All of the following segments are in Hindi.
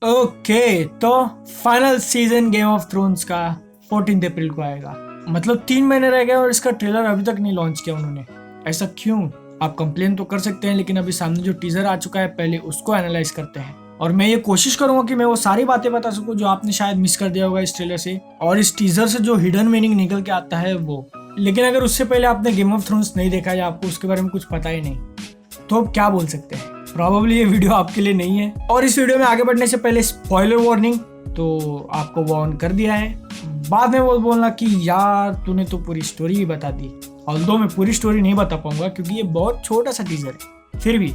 ओके, तो final season game of thrones का 14 अप्रैल को आएगा। मतलब 3 महीने रह गए और इसका ट्रेलर अभी तक नहीं लॉन्च किया उन्होंने। ऐसा क्यों? आप कंप्लेन तो कर सकते हैं, लेकिन अभी सामने जो टीजर आ चुका है पहले उसको एनालाइज करते हैं। और मैं ये कोशिश करूंगा कि मैं वो सारी बातें बता सकूं जो आपने शायद मिस कर दिया होगा इस ट्रेलर से, और इस टीजर से जो हिडन मीनिंग निकल के आता है वो। लेकिन अगर उससे पहले आपने गेम ऑफ थ्रोन्स नहीं देखा या आपको उसके बारे में कुछ पता ही नहीं, तो अब क्या बोल सकते हैं। प्रॉबेबली ये वीडियो आपके लिए नहीं है। और इस वीडियो में आगे बढ़ने से पहले स्पॉइलर वार्निंग तो आपको वार्न कर दिया है। बाद में वो बोलना कि यार तूने तो पूरी स्टोरी ही बता दी। ऑल्दो मैं पूरी स्टोरी नहीं बता पाऊंगा क्योंकि ये बहुत छोटा सा टीजर है। फिर भी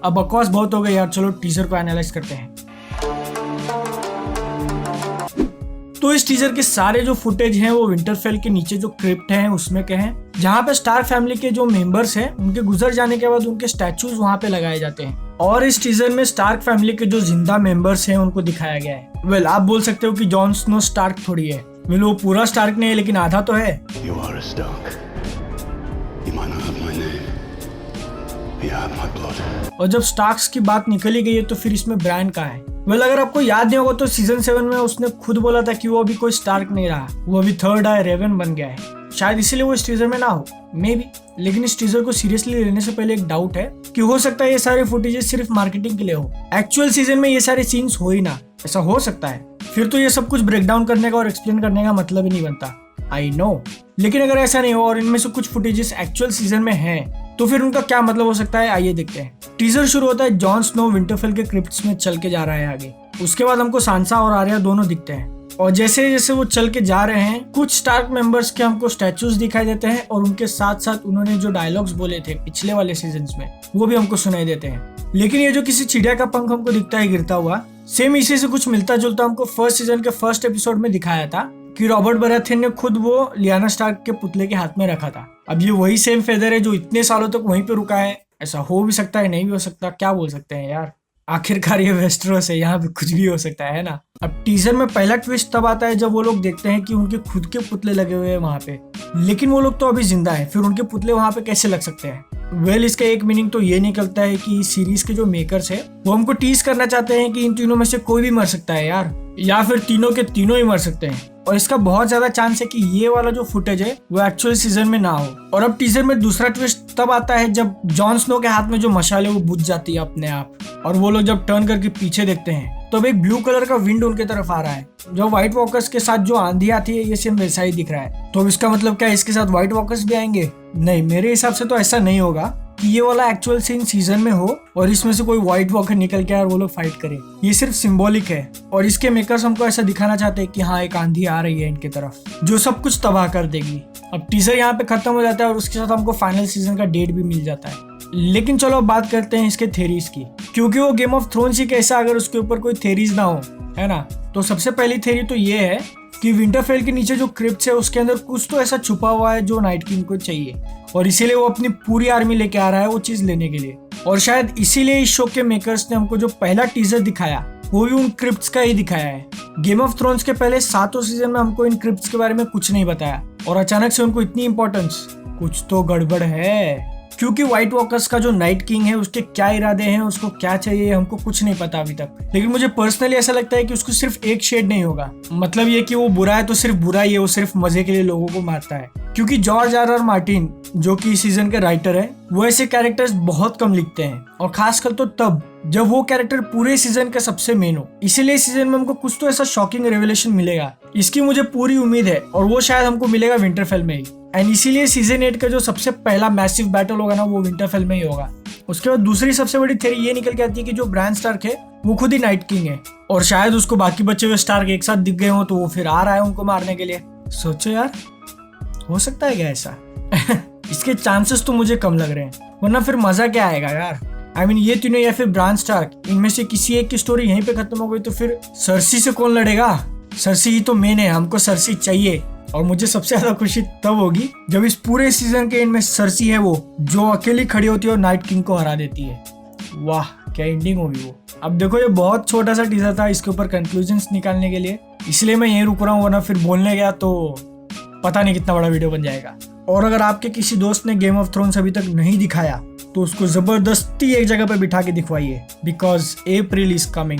अब बकवास बहुत हो गई यार, चलो टीजर को एनालाइज करते हैं। तो इस टीजर के सारे जो फुटेज हैं वो विंटरफेल के नीचे जो क्रिप्ट हैं उसमें के हैं, जहाँ पे स्टार्क फैमिली के जो मेंबर्स हैं उनके गुजर जाने के बाद उनके स्टैचूज वहाँ पे लगाए जाते हैं। और इस टीजर में स्टार्क फैमिली के जो जिंदा मेंबर्स हैं उनको दिखाया गया है। वेल, आप बोल सकते हो कि जॉन स्नो स्टार्क थोड़ी है। वेल, वो पूरा स्टार्क नहीं है लेकिन आधा तो है। You are a Stark. You might not have my name, but you have my blood. और जब स्टार्क्स की बात निकली गई है तो फिर इसमें ब्रायन कहाँ है? वेल, अगर आपको याद नहीं होगा तो सीजन 7 में उसने खुद बोला था कि वो अभी कोई स्टार्क नहीं रहा, वो अभी थर्ड आई रेवन बन गया है। शायद इसीलिए वो इस टीजर में ना हो, मे बी। लेकिन इस टीजर को सीरियसली लेने से पहले एक डाउट है कि हो सकता है ये सारे फुटेजेस सिर्फ मार्केटिंग के लिए हो, एक्चुअल सीजन में ये सारे सीन्स हो ही ना। ऐसा हो सकता है, फिर तो ये सब कुछ ब्रेक डाउन करने का और एक्सप्लेन करने का मतलब ही नहीं बनता। आई नो, लेकिन अगर ऐसा नहीं हो और इनमें से कुछ फुटेजेस एक्चुअल सीजन में हैं, तो फिर उनका क्या मतलब हो सकता है, आइए देखते हैं। टीजर शुरू होता है जॉन स्नो विंटरफेल के क्रिप्ट्स में चल के जा रहा है आगे। उसके बाद हमको सांसा और आर्या दोनों दिखते हैं, और जैसे जैसे वो चल के जा रहे हैं कुछ स्टार्क मेंबर्स के हमको स्टैचूज दिखाई देते हैं, और उनके साथ साथ उन्होंने जो डायलॉग्स बोले थे पिछले वाले सीजन्स में वो भी हमको सुनाई देते हैं। लेकिन ये जो किसी चिड़िया का पंख हमको दिखता है गिरता हुआ, सेम इसी से कुछ मिलता जुलता हमको फर्स्ट सीजन के फर्स्ट एपिसोड में दिखाया था कि रॉबर्ट बराथिन ने खुद वो लियाना स्टार्क के पुतले के हाथ में रखा था। अब ये वही सेम फेदर है जो इतने सालों तक वहीं पे रुका है। ऐसा हो भी सकता है, नहीं भी हो सकता, क्या बोल सकते हैं यार। आखिरकार ये वेस्टरोस है, यहाँ पे कुछ भी हो सकता है ना। अब टीजर में पहला ट्विस्ट तब आता है जब वो लोग देखते हैं कि उनके खुद के पुतले लगे हुए हैं वहाँ पे, लेकिन वो लोग तो अभी जिंदा है, फिर उनके पुतले वहाँ पे कैसे लग सकते हैं। वेल, इसका एक मीनिंग तो ये निकलता है कि इस सीरीज के जो मेकर्स है वो हमको टीज करना चाहते हैं कि इन तीनों में से कोई भी मर सकता है यार, या फिर तीनों के तीनों ही मर सकते हैं। और इसका बहुत ज्यादा चांस है कि ये वाला जो फुटेज है वो एक्चुअल सीजन में ना हो। और अब टीजर में दूसरा ट्विस्ट तब आता है जब जॉन स्नो के हाथ में जो मशाल है वो बुझ जाती है अपने आप, और वो लोग जब टर्न करके पीछे देखते हैं तो अब एक ब्लू कलर का विंड उनके तरफ आ रहा है। जो व्हाइट वॉकर्स के साथ जो आंधी आती है ये सेम वैसा ही दिख रहा है। तो अब इसका मतलब क्या इसके साथ व्हाइट वॉकर्स भी आएंगे? नहीं, मेरे हिसाब से तो ऐसा नहीं होगा कि ये वाला एक्चुअल सीन सीजन में हो और इसमें से कोई व्हाइट वॉकर निकल के और वो लोग फाइट करें। ये सिर्फ सिंबॉलिक है, और इसके मेकर्स हमको ऐसा दिखाना चाहते हैं कि हाँ एक आंधी आ रही है इनके तरफ जो सब कुछ तबाह कर देगी। अब टीजर यहाँ पे खत्म हो जाता है और उसके साथ हमको फाइनल सीजन का डेट भी मिल जाता है। लेकिन चलो अब बात करते हैं इसके थ्योरीज की, क्योंकि वो गेम ऑफ थ्रोन्स ही कैसा अगर उसके ऊपर कोई थ्योरीज ना हो, है ना। तो सबसे पहली थ्योरी तो ये है कि विंटरफेल के नीचे जो क्रिप्ट है उसके अंदर कुछ तो ऐसा छुपा हुआ है जो नाइट किंग को चाहिए, और इसीलिए वो अपनी पूरी आर्मी लेके आ रहा है वो चीज लेने के लिए। और शायद इसीलिए इस शो के मेकर्स ने हमको जो पहला टीजर दिखाया वो भी उन क्रिप्ट्स का ही दिखाया है। गेम ऑफ थ्रोन्स के पहले 7 सीजन में हमको इन क्रिप्ट्स के बारे में कुछ नहीं बताया, और अचानक से उनको इतनी इंपॉर्टेंस, कुछ तो गड़बड़ है। क्योंकि व्हाइट वॉकर्स का जो नाइट किंग है उसके क्या इरादे हैं, उसको क्या चाहिए, हमको कुछ नहीं पता अभी तक। लेकिन मुझे पर्सनली ऐसा लगता है कि उसको सिर्फ एक शेड नहीं होगा, मतलब ये कि वो बुरा है तो सिर्फ बुरा ही है, वो सिर्फ मजे के लिए लोगों को मारता है। क्योंकि जॉर्ज आर मार्टिन जो कि सीजन के राइटर है वो ऐसे कैरेक्टर्स बहुत कम लिखते हैं, और खासकर तो तब जब वो कैरेक्टर पूरे सीजन का सबसे मेन हो। इसीलिए सीजन में हमको कुछ तो ऐसा शॉकिंग रेवलेशन मिलेगा, इसकी मुझे पूरी उम्मीद है, और वो शायद हमको मिलेगा विंटरफेल में ही। एंड इसीलिए सीजन 8 का जो सबसे पहला मैसिव बैटल होगा ना वो विंटरफेल में ही होगा। उसके बाद दूसरी सबसे बड़ी थ्योरी ये निकल के आती है कि जो ब्रायन स्टार्क है वो खुद ही नाइट किंग है, और शायद उसको बाकी बचे हुए स्टार्क एक साथ दिख गए हो तो वो फिर आ रहा है उनको मारने के लिए। सोचो यार, हो सकता है क्या ऐसा? इसके चांसेस तो मुझे कम लग रहे हैं, वरना फिर मजा क्या आएगा यार। I mean, ये तीनों या फिर ब्रायन स्टार्क, इनमें से किसी एक की स्टोरी यहीं पे खत्म हो गई तो फिर सर्सी से कौन लड़ेगा? सर्सी ही तो मेन है, हमको सर्सी चाहिए। और मुझे सबसे ज्यादा खुशी तब होगी जब इस पूरे सीजन के एंड में सर्सी है वो जो अकेली खड़ी होती है और नाइट किंग को हरा देती है। वाह क्या एंडिंग होगी वो। अब देखो ये बहुत छोटा सा टीजर था इसके ऊपर कंक्लूजन्स निकालने के लिए, इसलिए मैं यहीं रुक रहा हूँ, वरना फिर बोलने गया तो पता नहीं कितना बड़ा वीडियो बन जाएगा। और अगर आपके किसी दोस्त ने गेम ऑफ थ्रोन्स अभी तक नहीं दिखाया तो उसको जबरदस्ती एक जगह पे बिठा के दिखवाइए, बिकॉज अप्रैल इज कमिंग।